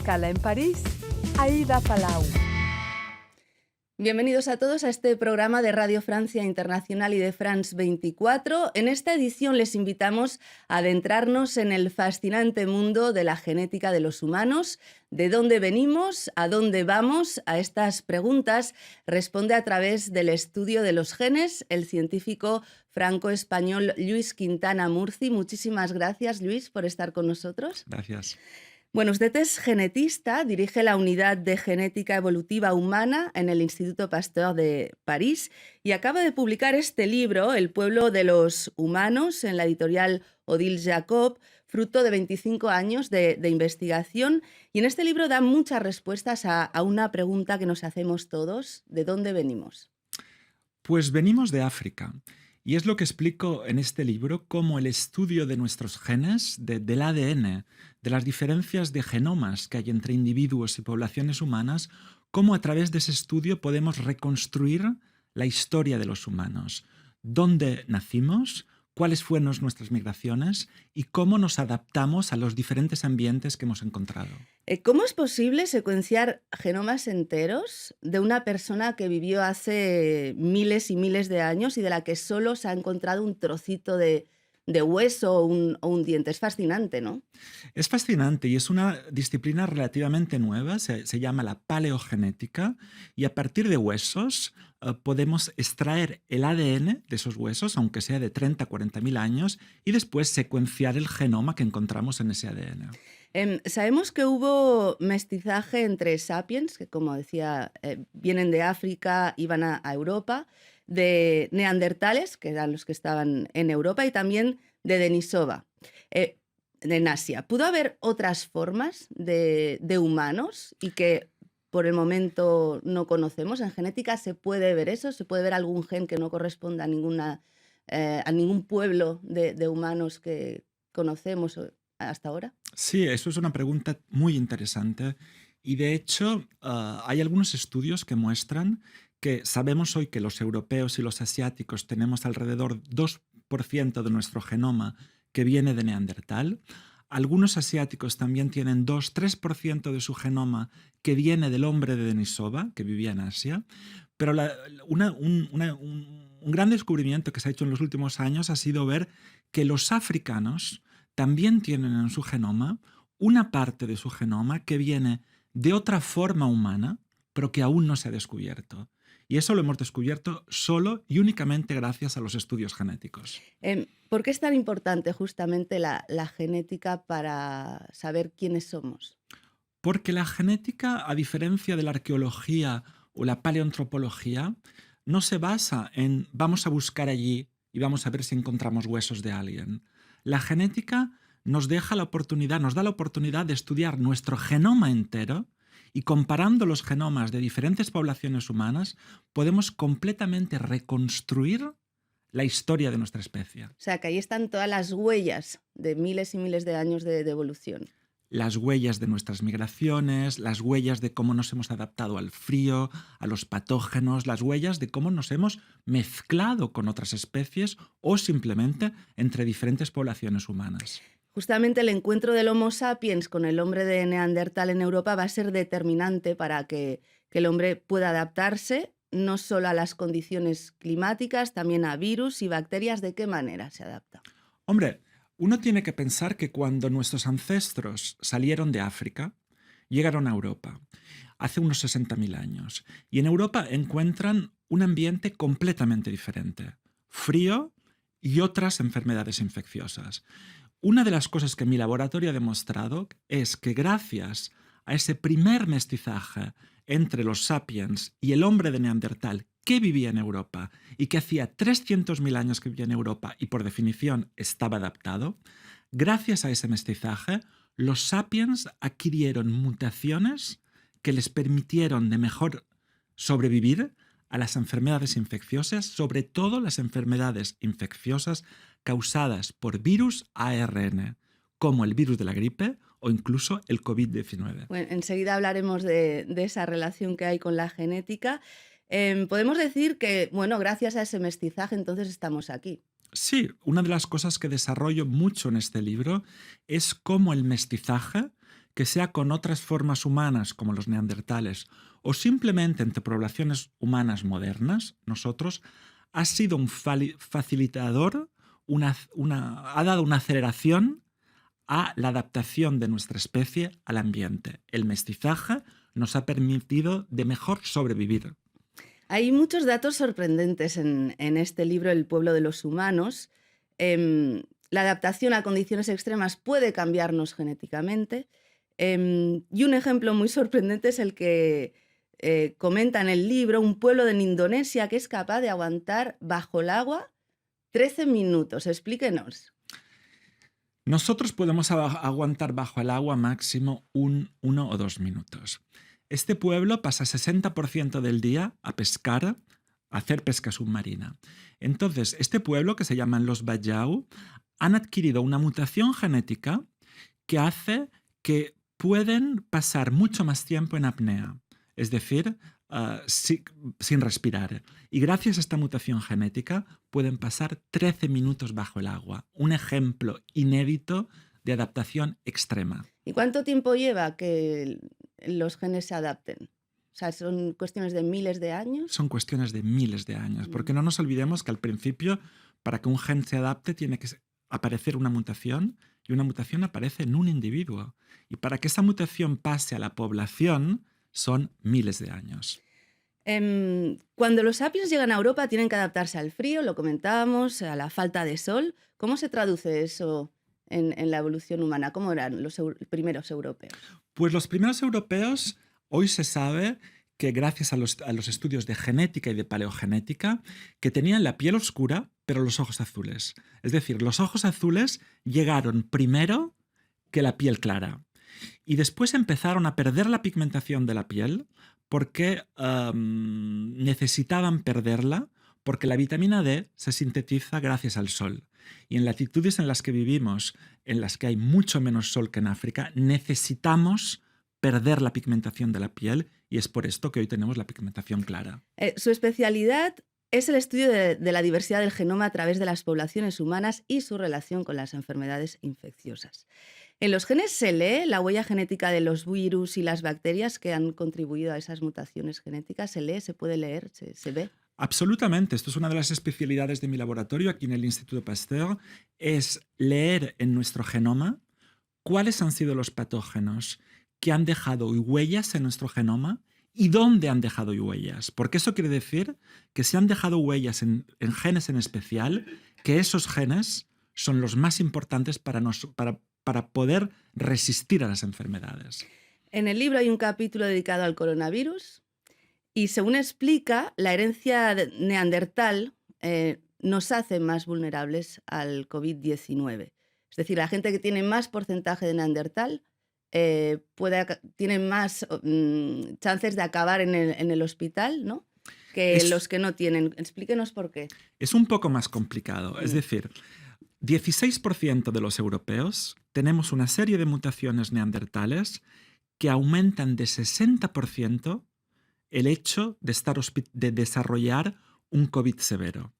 escala en París, Aida Palau. Bienvenidos a todos a este programa de Radio Francia Internacional y de France 24. En esta edición les invitamos a adentrarnos en el fascinante mundo de la genética de los humanos. ¿De dónde venimos? ¿A dónde vamos? A estas preguntas responde a través del estudio de los genes el científico franco-español Lluís Quintana Murci. Muchísimas gracias, Lluís, por estar con nosotros. Gracias. Bueno, usted es genetista, dirige la Unidad de Genética Evolutiva Humana en el Instituto Pasteur de París y acaba de publicar este libro, El pueblo de los humanos, en la editorial Odile Jacob, fruto de 25 años de investigación. Y en este libro da muchas respuestas a una pregunta que nos hacemos todos: ¿de dónde venimos? Pues venimos de África. Y es lo que explico en este libro, cómo el estudio de nuestros genes, del ADN, de las diferencias de genomas que hay entre individuos y poblaciones humanas, cómo a través de ese estudio podemos reconstruir la historia de los humanos. Dónde nacimos, cuáles fueron nuestras migraciones y cómo nos adaptamos a los diferentes ambientes que hemos encontrado. ¿Cómo es posible secuenciar genomas enteros de una persona que vivió hace miles y miles de años y de la que solo se ha encontrado un trocito de hueso o un diente? Es fascinante, ¿no? Es fascinante y es una disciplina relativamente nueva, se llama la paleogenética, y a partir de huesos podemos extraer el ADN de esos huesos, aunque sea de 30 a 40 mil años, y después secuenciar el genoma que encontramos en ese ADN. Sabemos que hubo mestizaje entre sapiens, que como decía, vienen de África, iban a Europa, de neandertales, que eran los que estaban en Europa, y también de Denisova, en Asia. ¿Pudo haber otras formas de humanos y que por el momento no conocemos? ¿En genética se puede ver eso? ¿Se puede ver algún gen que no corresponda a ningún pueblo de humanos que conocemos hasta ahora? Sí, eso es una pregunta muy interesante y de hecho hay algunos estudios que muestran que sabemos hoy que los europeos y los asiáticos tenemos alrededor 2% de nuestro genoma que viene de Neandertal. Algunos asiáticos también tienen 2-3% de su genoma que viene del hombre de Denisova, que vivía en Asia. Pero un gran descubrimiento que se ha hecho en los últimos años ha sido ver que los africanos también tienen en su genoma una parte de su genoma que viene de otra forma humana, pero que aún no se ha descubierto. Y eso lo hemos descubierto solo y únicamente gracias a los estudios genéticos. ¿Por qué es tan importante justamente la genética para saber quiénes somos? Porque la genética, a diferencia de la arqueología o la paleoantropología, no se basa en vamos a buscar allí y vamos a ver si encontramos huesos de alguien. La genética nos da la oportunidad de estudiar nuestro genoma entero y comparando los genomas de diferentes poblaciones humanas podemos completamente reconstruir la historia de nuestra especie. O sea, que ahí están todas las huellas de miles y miles de años de evolución. Las huellas de nuestras migraciones, las huellas de cómo nos hemos adaptado al frío, a los patógenos, las huellas de cómo nos hemos mezclado con otras especies o simplemente entre diferentes poblaciones humanas. Justamente el encuentro del Homo sapiens con el hombre de Neandertal en Europa va a ser determinante para que el hombre pueda adaptarse no solo a las condiciones climáticas, también a virus y bacterias. ¿De qué manera se adapta? Hombre, uno tiene que pensar que cuando nuestros ancestros salieron de África, llegaron a Europa, hace unos 60.000 años, y en Europa encuentran un ambiente completamente diferente, frío y otras enfermedades infecciosas. Una de las cosas que mi laboratorio ha demostrado es que gracias a ese primer mestizaje entre los sapiens y el hombre de Neandertal que vivía en Europa y que hacía 300.000 años que vivía en Europa y por definición estaba adaptado, gracias a ese mestizaje, los sapiens adquirieron mutaciones que les permitieron de mejor sobrevivir a las enfermedades infecciosas, sobre todo las enfermedades infecciosas causadas por virus ARN, como el virus de la gripe o incluso el COVID-19. Bueno, enseguida hablaremos de esa relación que hay con la genética. Podemos decir que, bueno, gracias a ese mestizaje entonces estamos aquí. Sí, una de las cosas que desarrollo mucho en este libro es cómo el mestizaje, que sea con otras formas humanas como los neandertales o simplemente entre poblaciones humanas modernas, nosotros, ha sido un facilitador, ha dado una aceleración a la adaptación de nuestra especie al ambiente. El mestizaje nos ha permitido de mejor sobrevivir. Hay muchos datos sorprendentes en este libro, El pueblo de los humanos. La adaptación a condiciones extremas puede cambiarnos genéticamente. Y un ejemplo muy sorprendente es el que comenta en el libro, un pueblo en Indonesia que es capaz de aguantar bajo el agua 13 minutos. Explíquenos. Nosotros podemos aguantar bajo el agua máximo 1 o 2 minutos. Este pueblo pasa 60% del día a pescar, a hacer pesca submarina. Entonces, este pueblo, que se llaman los Bajau, han adquirido una mutación genética que hace que pueden pasar mucho más tiempo en apnea, es decir, sin respirar. Y gracias a esta mutación genética pueden pasar 13 minutos bajo el agua. Un ejemplo inédito de adaptación extrema. ¿Y cuánto tiempo lleva que los genes se adapten? O sea, ¿son cuestiones de miles de años? Son cuestiones de miles de años, porque no nos olvidemos que al principio, para que un gen se adapte, tiene que aparecer una mutación, y una mutación aparece en un individuo. Y para que esa mutación pase a la población, son miles de años. Cuando los sapiens llegan a Europa tienen que adaptarse al frío, lo comentábamos, a la falta de sol. ¿Cómo se traduce eso en la evolución humana? ¿Cómo eran los primeros europeos? Pues los primeros europeos, hoy se sabe que gracias a los estudios de genética y de paleogenética, que tenían la piel oscura, pero los ojos azules. Es decir, los ojos azules llegaron primero que la piel clara. Y después empezaron a perder la pigmentación de la piel porque necesitaban perderla, porque la vitamina D se sintetiza gracias al sol. Y en latitudes en las que vivimos, en las que hay mucho menos sol que en África, necesitamos perder la pigmentación de la piel, y es por esto que hoy tenemos la pigmentación clara. Su especialidad es el estudio de la diversidad del genoma a través de las poblaciones humanas y su relación con las enfermedades infecciosas. En los genes se lee la huella genética de los virus y las bacterias que han contribuido a esas mutaciones genéticas. ¿Se lee? ¿Se puede leer? ¿Se ve? Absolutamente. Esto es una de las especialidades de mi laboratorio aquí en el Instituto Pasteur, es leer en nuestro genoma cuáles han sido los patógenos que han dejado huellas en nuestro genoma y dónde han dejado huellas. Porque eso quiere decir que si han dejado huellas en genes en especial, que esos genes son los más importantes para poder resistir a las enfermedades. En el libro hay un capítulo dedicado al coronavirus y, según explica, la herencia neandertal nos hace más vulnerables al COVID-19. Es decir, la gente que tiene más porcentaje de neandertal tiene más chances de acabar en el hospital, ¿no?, que los que no tienen. Explíquenos por qué. Es un poco más complicado. Es decir, 16% de los europeos tenemos una serie de mutaciones neandertales que aumentan de 60% el hecho de desarrollar un COVID severo.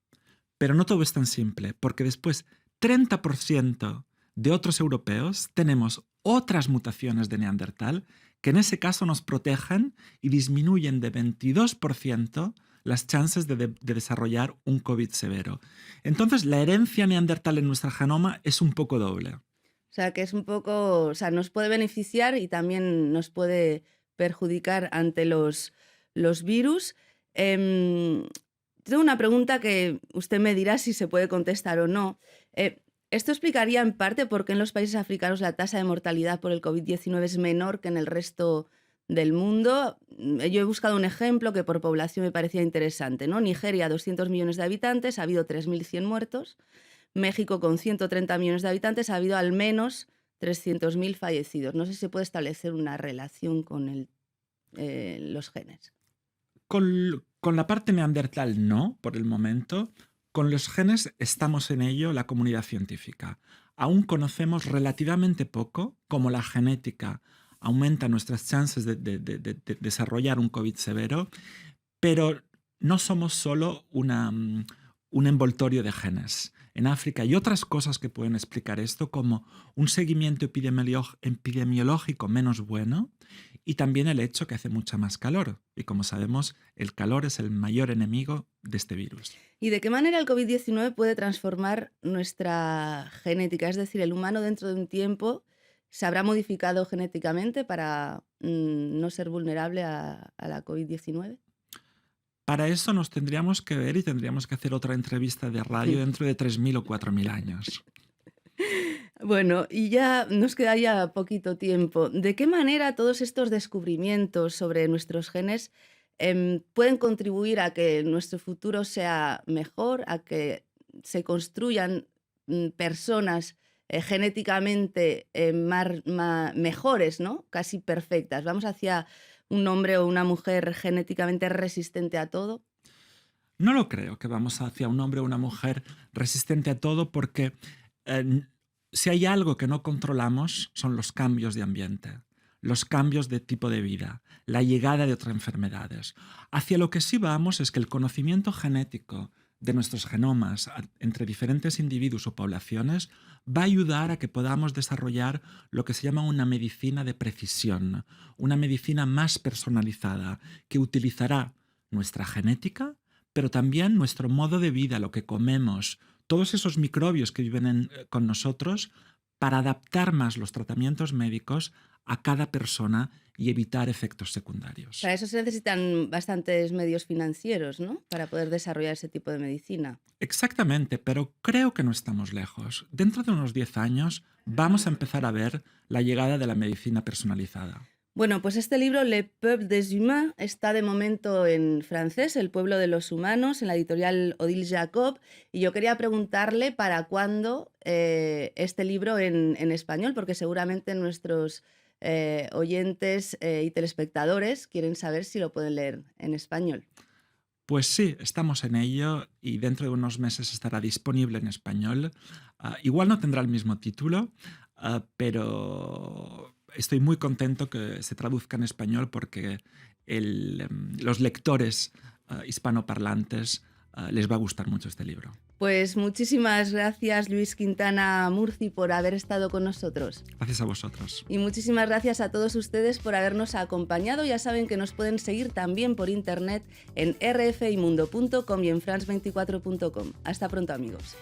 Pero no todo es tan simple, porque después 30% de otros europeos tenemos otras mutaciones de neandertal que en ese caso nos protegen y disminuyen de 22% las chances de desarrollar un COVID severo. Entonces, la herencia neandertal en nuestro genoma es un poco doble. O sea, que es un poco, o sea, nos puede beneficiar y también nos puede perjudicar ante los virus. Tengo una pregunta que usted me dirá si se puede contestar o no. Esto explicaría en parte por qué en los países africanos la tasa de mortalidad por el COVID-19 es menor que en el resto del mundo. Yo he buscado un ejemplo que por población me parecía interesante, ¿no? Nigeria, 200 millones de habitantes, ha habido 3.100 muertos. México, con 130 millones de habitantes, ha habido al menos 300.000 fallecidos. No sé si se puede establecer una relación con los genes. Con la parte neandertal no, por el momento. Con los genes estamos en ello, la comunidad científica. Aún conocemos relativamente poco cómo la genética aumenta nuestras chances de desarrollar un COVID severo, pero no somos solo un envoltorio de genes. en África y otras cosas que pueden explicar esto, como un seguimiento epidemiológico menos bueno y también el hecho que hace mucha más calor. Y como sabemos, el calor es el mayor enemigo de este virus. ¿Y de qué manera el COVID-19 puede transformar nuestra genética? Es decir, el humano dentro de un tiempo se habrá modificado genéticamente para no ser vulnerable a la COVID-19. Para eso nos tendríamos que ver y tendríamos que hacer otra entrevista de radio dentro de 3.000 o 4.000 años. Bueno, y ya nos queda ya poquito tiempo. ¿De qué manera todos estos descubrimientos sobre nuestros genes pueden contribuir a que nuestro futuro sea mejor, a que se construyan personas genéticamente mejores, ¿no? Casi perfectas? ¿Vamos hacia un hombre o una mujer genéticamente resistente a todo? No lo creo que vamos hacia un hombre o una mujer resistente a todo porque si hay algo que no controlamos son los cambios de ambiente, los cambios de tipo de vida, la llegada de otras enfermedades. Hacia lo que sí vamos es que el conocimiento genético de nuestros genomas entre diferentes individuos o poblaciones va a ayudar a que podamos desarrollar lo que se llama una medicina de precisión, una medicina más personalizada que utilizará nuestra genética, pero también nuestro modo de vida, lo que comemos, todos esos microbios que viven con nosotros para adaptar más los tratamientos médicos a cada persona y evitar efectos secundarios. Para eso se necesitan bastantes medios financieros, ¿no? Para poder desarrollar ese tipo de medicina. Exactamente, pero creo que no estamos lejos. Dentro de unos 10 años vamos a empezar a ver la llegada de la medicina personalizada. Bueno, pues este libro, Le Peuple des Humains, está de momento en francés, El pueblo de los humanos, en la editorial Odile Jacob, y yo quería preguntarle para cuándo este libro en español, porque seguramente nuestros oyentes y telespectadores quieren saber si lo pueden leer en español. Pues sí, estamos en ello y dentro de unos meses estará disponible en español. Igual no tendrá el mismo título, pero estoy muy contento que se traduzca en español porque los lectores hispanoparlantes les va a gustar mucho este libro. Pues muchísimas gracias, Luis Quintana Murci, por haber estado con nosotros. Gracias a vosotros. Y muchísimas gracias a todos ustedes por habernos acompañado. Ya saben que nos pueden seguir también por internet en rfimundo.com y en france24.com. Hasta pronto, amigos.